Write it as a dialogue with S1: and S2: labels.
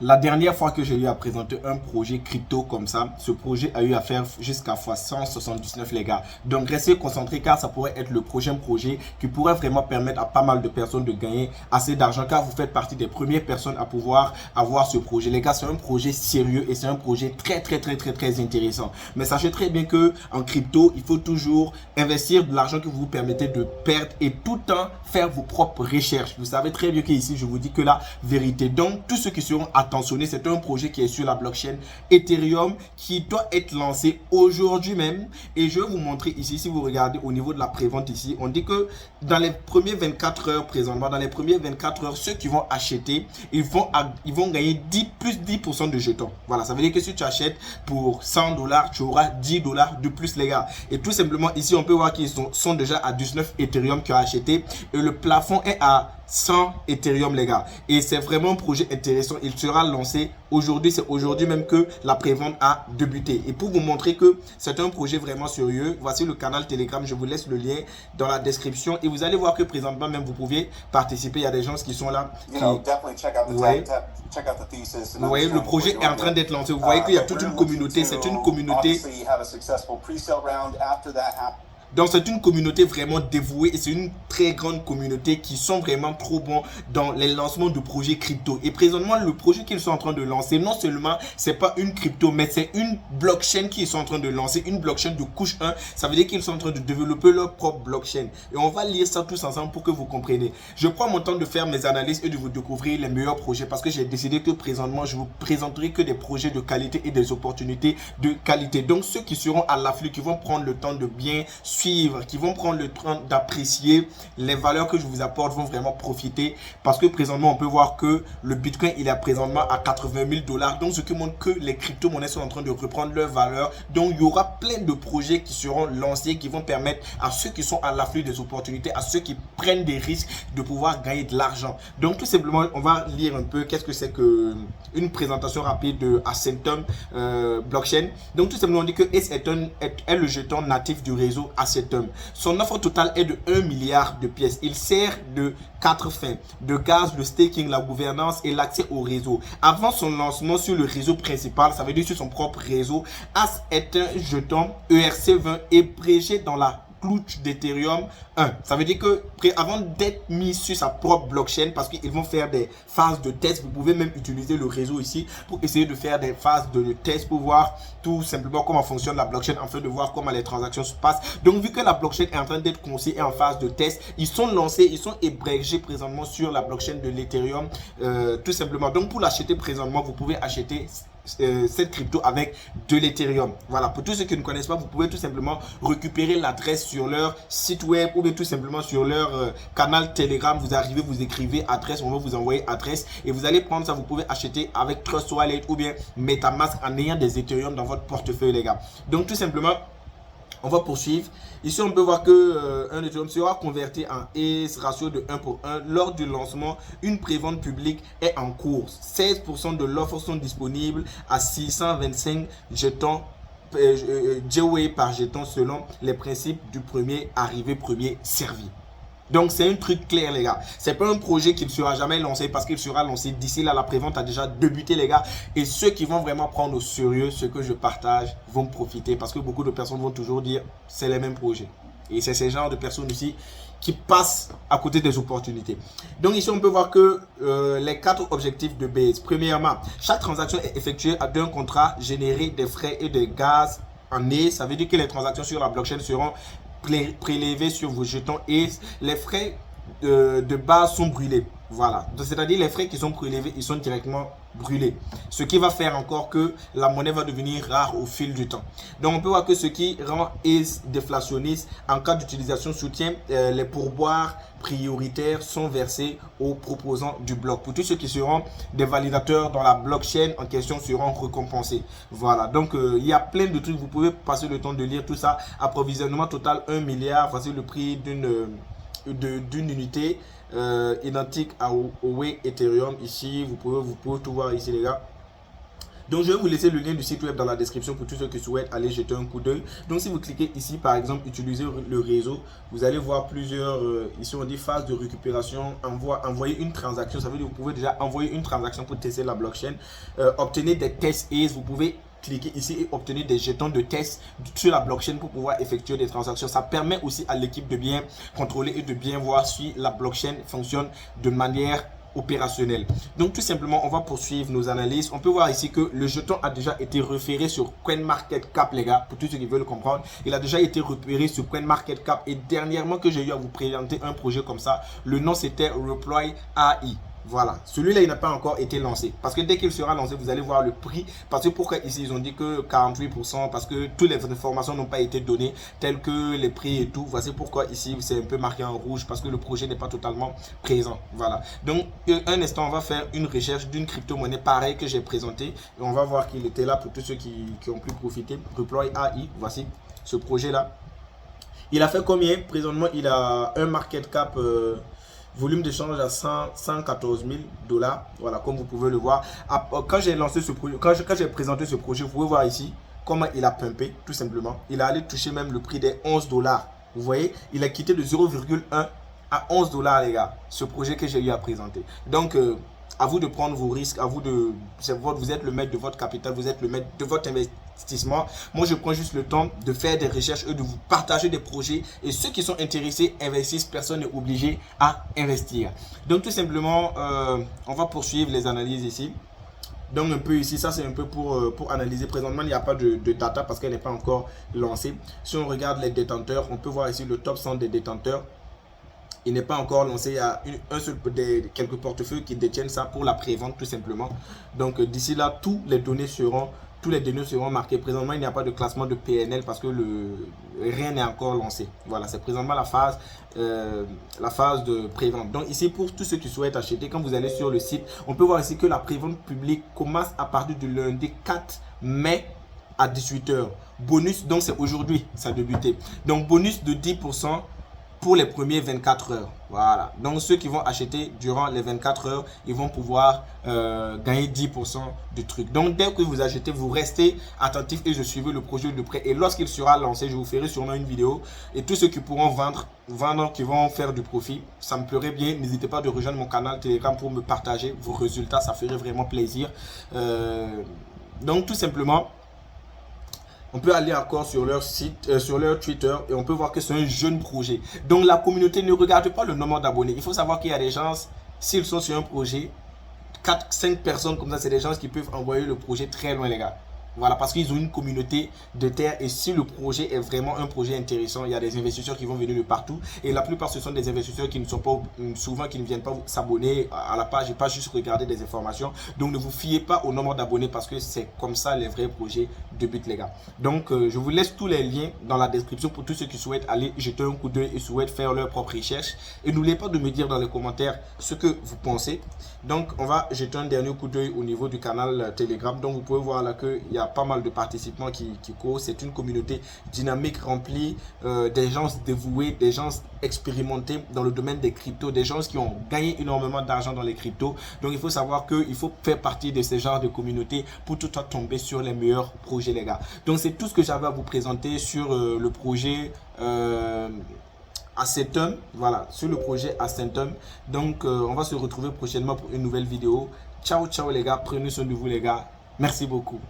S1: La dernière fois que j'ai eu à présenter un projet crypto comme ça, ce projet a eu à faire jusqu'à fois 179 les gars. Donc restez concentrés car ça pourrait être le prochain projet qui pourrait vraiment permettre à pas mal de personnes de gagner assez d'argent car vous faites partie des premières personnes à pouvoir avoir ce projet. Les gars, c'est un projet sérieux et c'est un projet très intéressant. Mais sachez très bien que en crypto, il faut toujours investir de l'argent que vous vous permettez de perdre et tout le temps faire vos propres recherches. Vous savez très bien qu'ici, je vous dis que la vérité. Donc, tous ceux qui seront attentionné, c'est un projet qui est sur la blockchain Ethereum qui doit être lancé aujourd'hui même. Et je vais vous montrer ici, si vous regardez au niveau de la prévente ici, on dit que dans les premières 24 heures présentement, dans les premières 24 heures, ceux qui vont acheter, ils vont gagner plus 10% de jetons. Voilà, ça veut dire que si tu achètes pour 100 dollars, tu auras 10 dollars de plus les gars. Et tout simplement ici, on peut voir qu'ils sont déjà à 19 Ethereum qui ont acheté et le plafond est à 100 Ethereum les gars. Et c'est vraiment un projet intéressant. Il sera lancé aujourd'hui. C'est aujourd'hui même que la prévente a débuté. Et pour vous montrer que c'est un projet vraiment sérieux, voici le canal Telegram. Je vous laisse le lien dans la description. Et vous allez voir que présentement même vous pouvez participer. Il y a des gens qui sont là. Vous voyez, le projet est en train d'être lancé. Vous voyez qu'il y a toute une communauté. C'est une communauté. Donc c'est une communauté vraiment dévouée et c'est une très grande communauté qui sont vraiment trop bons dans les lancements de projets crypto. Et présentement, le projet qu'ils sont en train de lancer, non seulement c'est pas une crypto, mais c'est une blockchain qu'ils sont en train de lancer, une blockchain de couche 1. Ça veut dire qu'ils sont en train de développer leur propre blockchain. Et on va lire ça tous ensemble pour que vous compreniez. Je prends mon temps de faire mes analyses et de vous découvrir les meilleurs projets parce que j'ai décidé que présentement, je vous présenterai que des projets de qualité et des opportunités de qualité. Donc ceux qui seront à l'afflux, qui vont prendre le temps de bien suivre, qui vont prendre le temps d'apprécier les valeurs que je vous apporte, vont vraiment profiter parce que présentement on peut voir que le Bitcoin il est présentement à 80 000 dollars, donc ce qui montre que les crypto-monnaies sont en train de reprendre leur valeur. Donc il y aura plein de projets qui seront lancés qui vont permettre à ceux qui sont à l'afflux des opportunités, à ceux qui prennent des risques de pouvoir gagner de l'argent. Donc tout simplement on va lire un peu qu'est-ce que c'est que une présentation rapide de Ascentum blockchain. Donc tout simplement on dit que Ascentum est le jeton natif du réseau Ascentum. Son offre totale est de 1 milliard de pièces. Il sert de 4 fins: de gaz, le staking, la gouvernance et l'accès au réseau. Avant son lancement sur le réseau principal, ça veut dire sur son propre réseau, AS est un jeton ERC20 hébergé dans la cloche d'Ethereum 1. Ça veut dire que avant d'être mis sur sa propre blockchain, parce qu'ils vont faire des phases de test, vous pouvez même utiliser le réseau ici pour essayer de faire des phases de test pour voir tout simplement comment fonctionne la blockchain, afin de voir comment les transactions se passent. Donc vu que la blockchain est en train d'être conçue et en phase de test, ils sont lancés, ils sont hébergés présentement sur la blockchain de l'Ethereum tout simplement. Donc pour l'acheter présentement, vous pouvez acheter cette crypto avec de l'Ethereum. Voilà, pour tous ceux qui ne connaissent pas, vous pouvez tout simplement récupérer l'adresse sur leur site web ou bien tout simplement sur leur canal Telegram. Vous arrivez, vous écrivez adresse, on va vous envoyer adresse et vous allez prendre ça. Vous pouvez acheter avec Trust Wallet ou bien MetaMask en ayant des Ethereum dans votre portefeuille les gars. Donc tout simplement on va poursuivre. Ici, on peut voir que un Ethereum sera converti en ETH ratio de 1 pour 1. Lors du lancement, une prévente publique est en cours. 16% de l'offre sont disponibles à 625 jetons GWay par jeton selon les principes du premier arrivé, premier servi. Donc c'est un truc clair les gars, c'est pas un projet qui ne sera jamais lancé parce qu'il sera lancé d'ici là, la prévente a déjà débuté les gars. Et ceux qui vont vraiment prendre au sérieux ce que je partage vont profiter parce que beaucoup de personnes vont toujours dire c'est les mêmes projets. Et c'est ces genres de personnes ici qui passent à côté des opportunités. Donc ici on peut voir que les 4 objectifs de base. Premièrement, chaque transaction est effectuée à d'un contrat généré des frais et des gaz en ETH. Ça veut dire que les transactions sur la blockchain seront prélevés sur vos jetons et les frais de base sont brûlés. Voilà, c'est-à-dire les frais qui sont prélevés, ils sont directement brûlés. Ce qui va faire encore que la monnaie va devenir rare au fil du temps. Donc on peut voir que ce qui rend ETH déflationniste en cas d'utilisation soutient les pourboires prioritaires sont versés aux proposants du bloc. Pour tous ceux qui seront des validateurs dans la blockchain en question seront récompensés. Voilà, donc il y a plein de trucs, vous pouvez passer le temps de lire tout ça. Approvisionnement total 1 milliard, voici le prix d'une unité identique au Ethereum. Ici vous pouvez tout voir ici les gars. Donc je vais vous laisser le lien du site web dans la description pour tous ceux qui souhaitent aller jeter un coup d'œil. Donc si vous cliquez ici par exemple utiliser le réseau, vous allez voir plusieurs, ici on dit phase de récupération, envoyer une transaction, ça veut dire que vous pouvez déjà envoyer une transaction pour tester la blockchain, obtenir des tests et vous pouvez cliquer ici et obtenir des jetons de test sur la blockchain pour pouvoir effectuer des transactions. Ça permet aussi à l'équipe de bien contrôler et de bien voir si la blockchain fonctionne de manière opérationnel. Donc tout simplement, on va poursuivre nos analyses. On peut voir ici que le jeton a déjà été référé sur CoinMarketCap, les gars, pour tous ceux qui veulent comprendre. Il a déjà été repéré sur CoinMarketCap et dernièrement que j'ai eu à vous présenter un projet comme ça, le nom c'était Reply AI. Voilà, celui-là il n'a pas encore été lancé parce que dès qu'il sera lancé vous allez voir le prix. Parce que pourquoi ici ils ont dit que 48%, parce que toutes les informations n'ont pas été données telles que les prix et tout. Voici pourquoi ici c'est un peu marqué en rouge, parce que le projet n'est pas totalement présent. Voilà, donc un instant on va faire une recherche d'une crypto-monnaie pareille que j'ai présenté et on va voir qu'il était là pour tous ceux qui ont pu profiter. Reply AI, voici ce projet là. Il a fait combien? Présentement il a un market cap volume d'échange à 114 000 $. Voilà, comme vous pouvez le voir. Quand j'ai lancé ce projet, quand j'ai présenté ce projet, vous pouvez voir ici comment il a pumpé, tout simplement. Il a allé toucher même le prix des 11 $. Vous voyez, il a quitté de 0,1 à 11 $, les gars, ce projet que j'ai eu à présenter. Donc, à vous de prendre vos risques, à vous de, vous êtes le maître de votre capital, vous êtes le maître de votre investissement. Moi, je prends juste le temps de faire des recherches et de vous partager des projets. Et ceux qui sont intéressés investissent, personne n'est obligé à investir. Donc, tout simplement, on va poursuivre les analyses ici. Donc, un peu ici, ça c'est un peu pour analyser. Présentement, il n'y a pas de data parce qu'elle n'est pas encore lancée. Si on regarde les détenteurs, on peut voir ici le top 100 des détenteurs. Il n'est pas encore lancé, il y a quelques portefeuilles qui détiennent ça pour la prévente tout simplement. Donc d'ici là, tous les données seront marquées. Présentement, il n'y a pas de classement de PNL parce que rien n'est encore lancé. Voilà, c'est présentement la phase de prévente. Donc ici, pour tous ceux qui souhaitent acheter, quand vous allez sur le site, on peut voir ici que la prévente publique commence à partir du lundi 4 mai à 18 h. Bonus, donc c'est aujourd'hui, ça a débuté. Donc bonus de 10% pour les premiers 24 heures. Voilà. Donc, ceux qui vont acheter durant les 24 heures, ils vont pouvoir gagner 10% du truc. Donc, dès que vous achetez, vous restez attentif et je suivrai le projet de près. Et lorsqu'il sera lancé, je vous ferai sûrement une vidéo. Et tous ceux qui pourront vendre, qui vont faire du profit, ça me plairait bien. N'hésitez pas de rejoindre mon canal Telegram pour me partager vos résultats. Ça ferait vraiment plaisir. Donc, tout simplement, on peut aller encore sur leur site, sur leur Twitter et on peut voir que c'est un jeune projet. Donc la communauté ne regarde pas le nombre d'abonnés. Il faut savoir qu'il y a des gens, s'ils sont sur un projet, 4-5 personnes comme ça, c'est des gens qui peuvent envoyer le projet très loin, les gars. Voilà, parce qu'ils ont une communauté de terre et si le projet est vraiment un projet intéressant, il y a des investisseurs qui vont venir de partout et la plupart ce sont des investisseurs qui ne sont pas, souvent qui ne viennent pas s'abonner à la page et pas juste regarder des informations. Donc ne vous fiez pas au nombre d'abonnés parce que c'est comme ça les vrais projets débutent, les gars. Donc je vous laisse tous les liens dans la description pour tous ceux qui souhaitent aller jeter un coup d'œil et souhaitent faire leur propre recherche. Et n'oubliez pas de me dire dans les commentaires ce que vous pensez. Donc on va jeter un dernier coup d'œil au niveau du canal Telegram. Donc vous pouvez voir là qu'il y a pas mal de participants qui courent. C'est une communauté dynamique remplie des gens dévoués, des gens expérimentés dans le domaine des cryptos, des gens qui ont gagné énormément d'argent dans les cryptos. Donc il faut savoir qu'il faut faire partie de ce genre de communauté pour tout le temps tomber sur les meilleurs projets, les gars. Donc c'est tout ce que j'avais à vous présenter sur le projet Ascentum, voilà, sur le projet Ascentum. Donc on va se retrouver prochainement pour une nouvelle vidéo. Ciao ciao les gars, prenez soin de vous les gars, merci beaucoup.